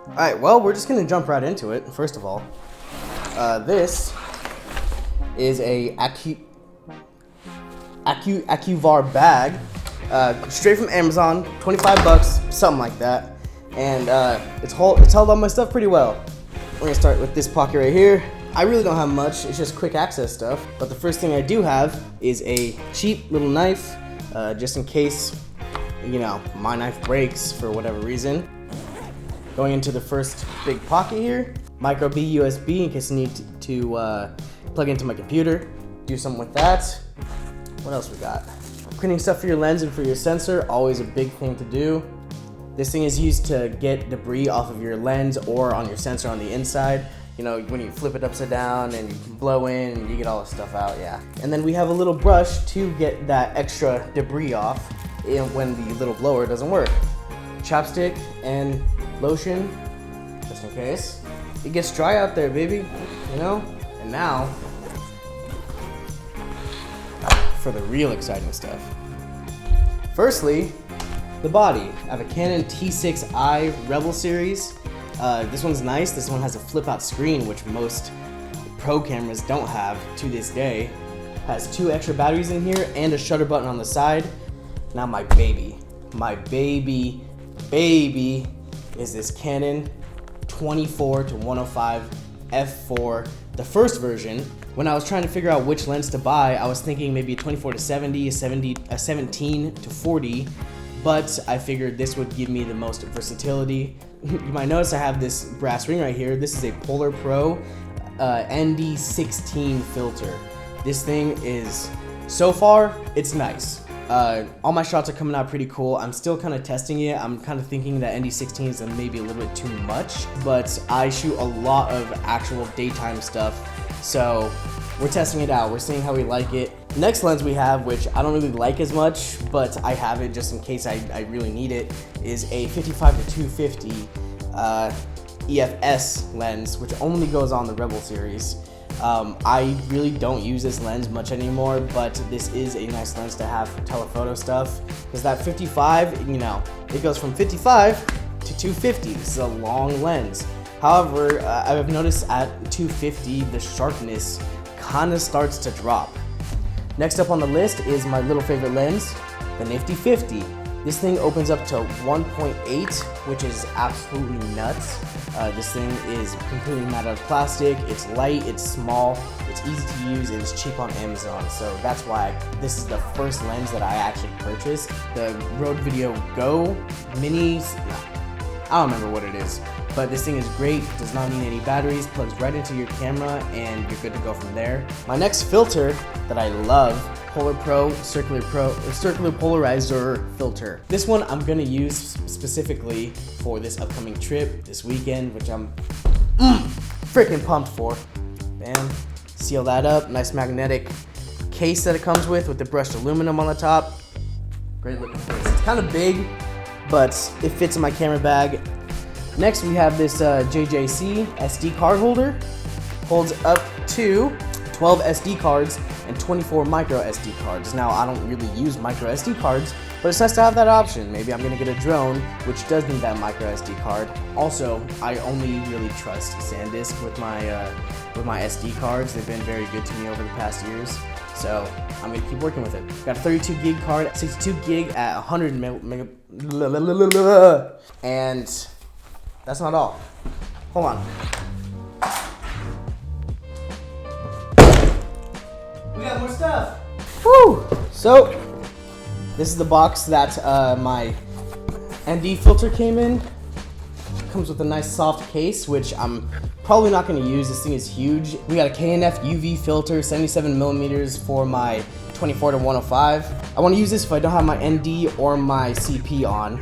All right, well, we're just gonna jump right into it. First of all, this is a AccuVar bag, straight from Amazon, 25 bucks, something like that. And it's held all my stuff pretty well. We're gonna start with this pocket right here. I really don't have much, it's just quick access stuff. But the first thing I do have is a cheap little knife, just in case, you know, my knife breaks for whatever reason. Going into the first big pocket here, micro B USB in case I need to plug into my computer, do something with that. What else we got? Cleaning stuff for your lens and for your sensor, always a big thing to do. This thing is used to get debris off of your lens or on your sensor on the inside. You know, when you flip it upside down and you blow in and you get all the stuff out, yeah. And then we have a little brush to get that extra debris off when the little blower doesn't work. Chapstick and lotion, just in case. It gets dry out there, baby, you know? And now, for the real exciting stuff. Firstly, the body. I have a Canon T6i Rebel series. This one's nice. This one has a flip out screen, which most pro cameras don't have to this day. Has 2 extra batteries in here and a shutter button on the side. Now my baby is this Canon 24-105 f4, the first version. When I was trying to figure out which lens to buy, I was thinking maybe a 24-70, a 17-40, but I figured this would give me the most versatility. You might notice I have this brass ring right here. This is a Polar Pro ND16 filter. This thing is, so far, it's nice. All my shots are coming out pretty cool. I'm still kind of testing it. I'm kind of thinking that ND16 is maybe a little bit too much, but I shoot a lot of actual daytime stuff, so we're testing it out. We're seeing how we like it. Next lens we have, which I don't really like as much, but I have it just in case I really need it, is a 55-250 EFS lens, which only goes on the Rebel series. I really don't use this lens much anymore, but this is a nice lens to have for telephoto stuff, because that 55, you know, it goes from 55 to 250. This is a long lens. However, I've noticed at 250, the sharpness kind of starts to drop. Next up on the list is my little favorite lens, the Nifty 50. This thing opens up to 1.8, which is absolutely nuts. This thing is completely made out of plastic. It's light, it's small, it's easy to use, and it's cheap on Amazon. So that's why this is the first lens that I actually purchased. The Rode Video Go Minis, I don't remember what it is, but this thing is great, does not need any batteries, plugs right into your camera, and you're good to go from there. My next filter that I love, Polar Pro Circular Polarizer filter. This one I'm gonna use specifically for this upcoming trip this weekend, which I'm freaking pumped for. Bam, seal that up, nice magnetic case that it comes with the brushed aluminum on the top. Great looking case. It's kind of big, but it fits in my camera bag. Next we have this JJC SD card holder. Holds up to 12 SD cards and 24 micro SD cards. Now, I don't really use micro SD cards, but it's nice to have that option. Maybe I'm gonna get a drone, which does need that micro SD card. Also, I only really trust SanDisk with my SD cards. They've been very good to me over the past years, so I'm gonna keep working with it. Got a 32 gig card, 62 gig at 100 meg, and that's not all. Hold on. We got more stuff. Woo! So, this is the box that my ND filter came in. Comes with a nice soft case, which I'm probably not going to use. This thing is huge. We got a KNF UV filter, 77 millimeters for my 24-105. I want to use this if I don't have my ND or my CP on,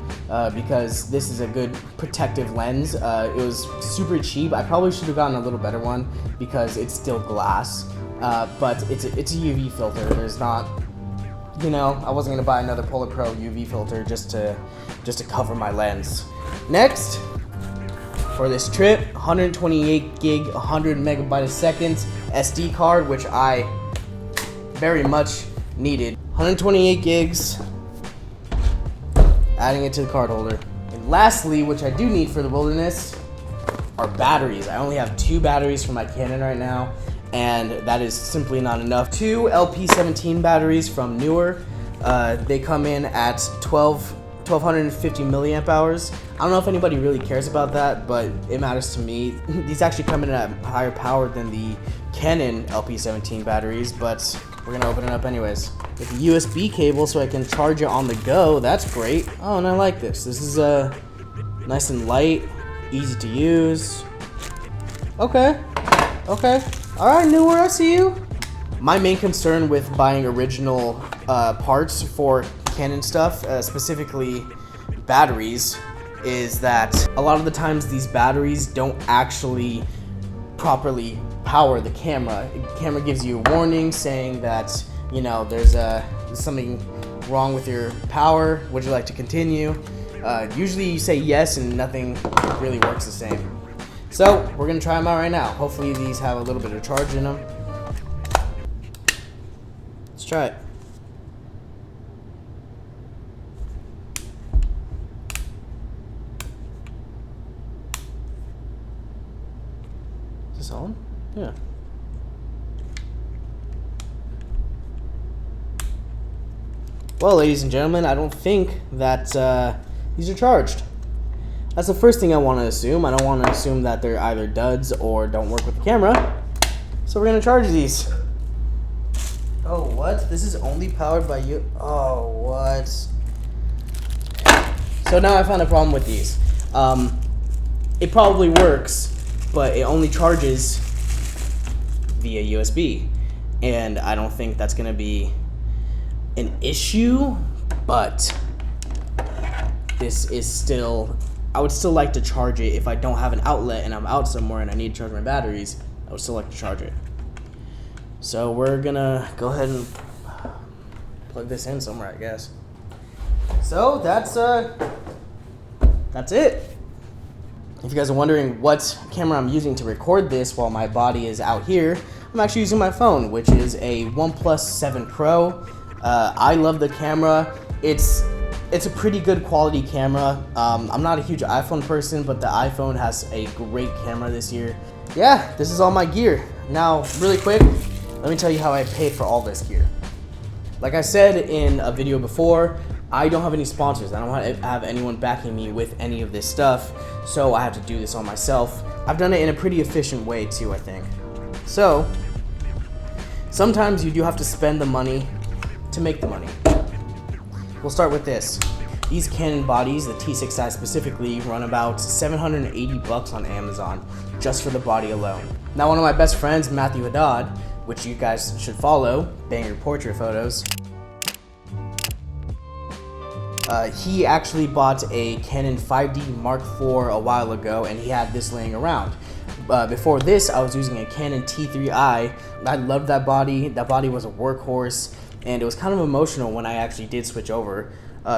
because this is a good protective lens. It was super cheap. I probably should have gotten a little better one because it's still glass, but it's a UV filter. There's not, you know, I wasn't gonna buy another Polar Pro UV filter just to cover my lens. Next, for this trip, 128 gig, 100 megabyte a second SD card, which I very much needed. 128 gigs, adding it to the card holder. And lastly, which I do need for the wilderness, are batteries. I only have 2 batteries for my Canon right now, and that is simply not enough. 2 LP17 batteries from Neewer. They come in at 1250 milliamp hours. I don't know if anybody really cares about that, but it matters to me. These actually come in at higher power than the Canon LP17 batteries, but we're gonna open it up anyways. With a USB cable so I can charge it on the go, that's great. Oh, and I like this. This is nice and light, easy to use. Okay. All right, Neewer, I see you. My main concern with buying original parts for Canon stuff, specifically batteries, is that a lot of the times these batteries don't actually properly power the camera. The camera gives you a warning saying that, you know, there's something wrong with your power. Would you like to continue? Usually you say yes and nothing really works the same. So we're gonna try them out right now. Hopefully these have a little bit of charge in them. Let's try it. Is this on? Yeah. Well, ladies and gentlemen, I don't think that these are charged. That's the first thing I want to assume. I don't want to assume that they're either duds or don't work with the camera. So we're going to charge these. Oh, what? This is only powered by you? Oh, what? So now I found a problem with these. It probably works, but it only charges via USB. And I don't think that's going to be an issue, but this is still... I would still like to charge it if I don't have an outlet and I'm out somewhere and I need to charge my batteries. I would still like to charge it. So we're gonna go ahead and plug this in somewhere, I guess. So that's it. If you guys are wondering what camera I'm using to record this while my body is out here, I'm actually using my phone, which is a OnePlus 7 Pro. I love the camera. It's a pretty good quality camera. I'm not a huge iPhone person, but the iPhone has a great camera this year. Yeah, this is all my gear. Now, really quick, let me tell you how I paid for all this gear. Like I said in a video before, I don't have any sponsors. I don't have anyone backing me with any of this stuff, so I have to do this all myself. I've done it in a pretty efficient way too, I think. So, sometimes you do have to spend the money to make the money. We'll start with this. These Canon bodies, the T6i specifically, run about 780 bucks on Amazon just for the body alone. Now, one of my best friends, Matthew Haddad, which you guys should follow, Banger Portrait Photos, he actually bought a Canon 5D Mark IV a while ago, and he had this laying around. Before this, I was using a Canon T3i. I loved that body. That body was a workhorse. And it was kind of emotional when I actually did switch over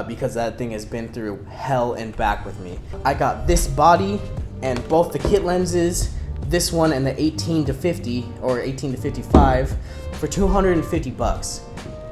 because that thing has been through hell and back with me. I got this body and both the kit lenses, this one and the 18 to 50 or 18 to 55 for 250 bucks.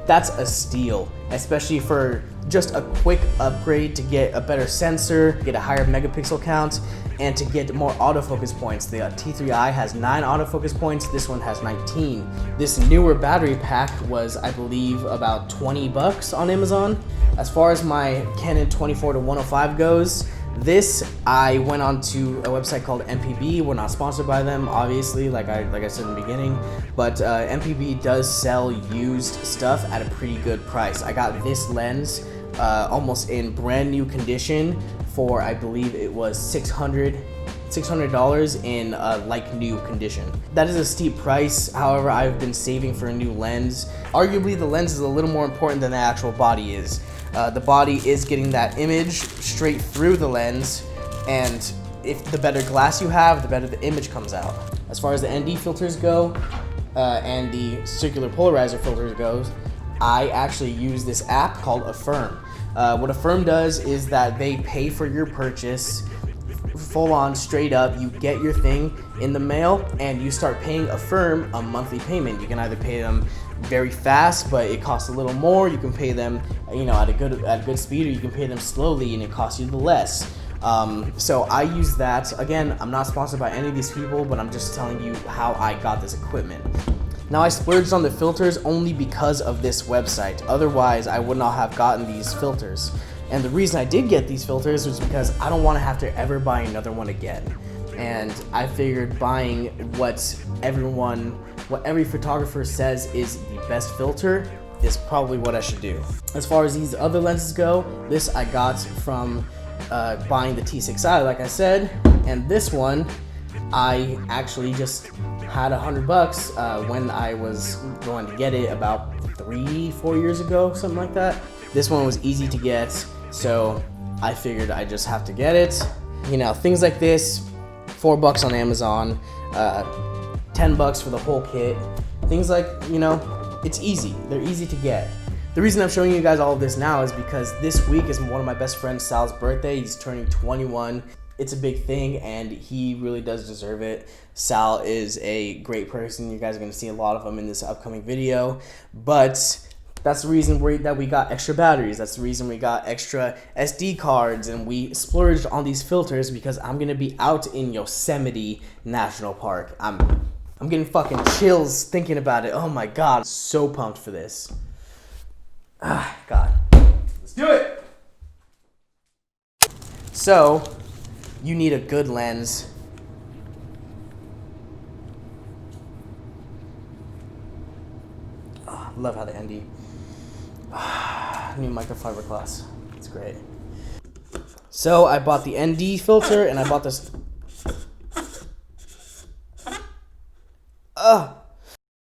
That's a steal, especially for just a quick upgrade to get a better sensor, get a higher megapixel count, and to get more autofocus points. The T3i has 9 autofocus points, this one has 19. This Neewer battery pack was, I believe, about 20 bucks on Amazon. As far as my Canon 24-105 goes, this, I went on to a website called MPB. We're not sponsored by them, obviously, like I said in the beginning, but MPB does sell used stuff at a pretty good price. I got this lens almost in brand new condition for, I believe it was $600 in like new condition. That is a steep price. However, I've been saving for a new lens. Arguably, the lens is a little more important than the actual body is. The body is getting that image straight through the lens, and if the better glass you have, the better the image comes out. As far as the ND filters go, and the circular polarizer filters goes, I actually use this app called Affirm. What Affirm does is that they pay for your purchase full on, straight up. You get your thing in the mail and you start paying Affirm a monthly payment. You can either pay them very fast, but it costs a little more. You can pay them, at a good speed, or you can pay them slowly and it costs you the less. So I use that. Again, I'm not sponsored by any of these people, but I'm just telling you how I got this equipment. Now I splurged on the filters only because of this website. Otherwise, I would not have gotten these filters. And the reason I did get these filters was because I don't want to have to ever buy another one again. And I figured buying what every photographer says is the best filter is probably what I should do. As far as these other lenses go, this I got from buying the T6i, like I said, and this one I actually just had $100 when I was going to get it about 3-4 years ago, something like that. This one was easy to get, so I figured I just have to get it. You know, things like this, $4 on Amazon, $10 for the whole kit. Things like, you know, it's easy. They're easy to get. The reason I'm showing you guys all of this now is because this week is one of my best friends, Sal's birthday. He's turning 21. It's a big thing, and he really does deserve it. Sal is a great person. You guys are going to see a lot of him in this upcoming video. But that's the reason that we got extra batteries. That's the reason we got extra SD cards, and we splurged on these filters because I'm going to be out in Yosemite National Park. I'm getting fucking chills thinking about it. Oh my god, so pumped for this. Ah, God. Let's do it! So, you need a good lens. Oh, I love how the ND. New microfiber glass. It's great. So, I bought the ND filter and I bought this. Ugh.